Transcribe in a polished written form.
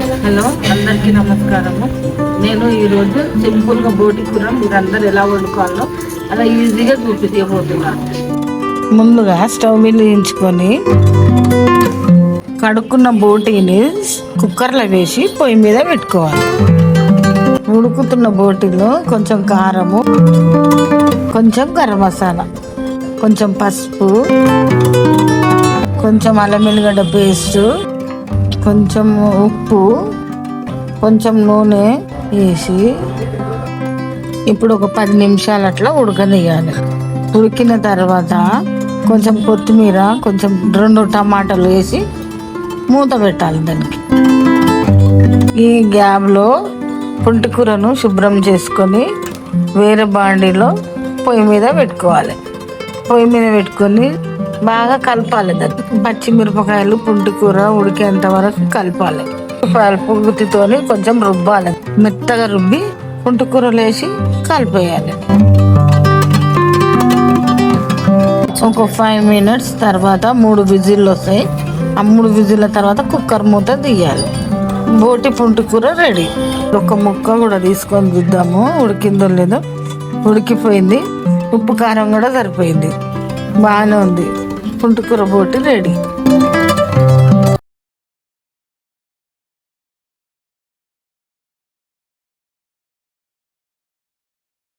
Hello, అందరికీ నమస్కారము. నేను ఈరోజు సింపుల్గా బోటి కూర మీరందరూ ఎలా వండుకోవాలో అలా ఈజీగా చూపించబోతున్నాను. ముందుగా స్టవ్ వెలిగించుకొని కడుక్కున్న బోటీని కుక్కర్లో వేసి పొయ్యి మీద పెట్టుకోవాలి. ఉడుకుతున్న బోటీలో కొంచెం కారము, కొంచెం గరం మసాలా, కొంచెం పసుపు, కొంచెం అల్లం వెల్లిగడ్డ పేస్టు, కొంచెం ఉప్పు, కొంచెం నూనె వేసి ఇప్పుడు ఒక 10 నిమిషాలు అట్లా ఉడకనియాలి. ఉడికిన తర్వాత కొంచెం కొత్తిమీర, కొంచెం 2 టమాటాలు వేసి మూత పెట్టాలి దానికి. ఈ గ్యాప్లో పుంటికూరను శుభ్రం చేసుకొని వేరే బాండీలో పొయ్యి మీద పెట్టుకోవాలి. పొయ్యి మీద పెట్టుకొని బాగా కలపాలి. దాన్ని పచ్చిమిరపకాయలు పుంటికూర ఉడికేంత వరకు కలపాలి. పువ్వుతితోని కొంచెం రుబ్బాలి. మెత్తగా రుబ్బి పుంటికూరలు వేసి కలిపేయాలి. ఒక 5 మినిట్స్ తర్వాత 3 విజిల్లు వస్తాయి. ఆ 3 విజిల్ల తర్వాత కుక్కర్ మూత తీయాలి. బోటి పుంటికూర రెడీ. ఒక ముక్క కూడా తీసుకొని చూద్దాము ఉడికిందో లేదో. ఉడికిపోయింది. ఉప్పు కారం కూడా సరిపోయింది. బాగానే ఉంది. పుంటికూర బోటి రెడీ.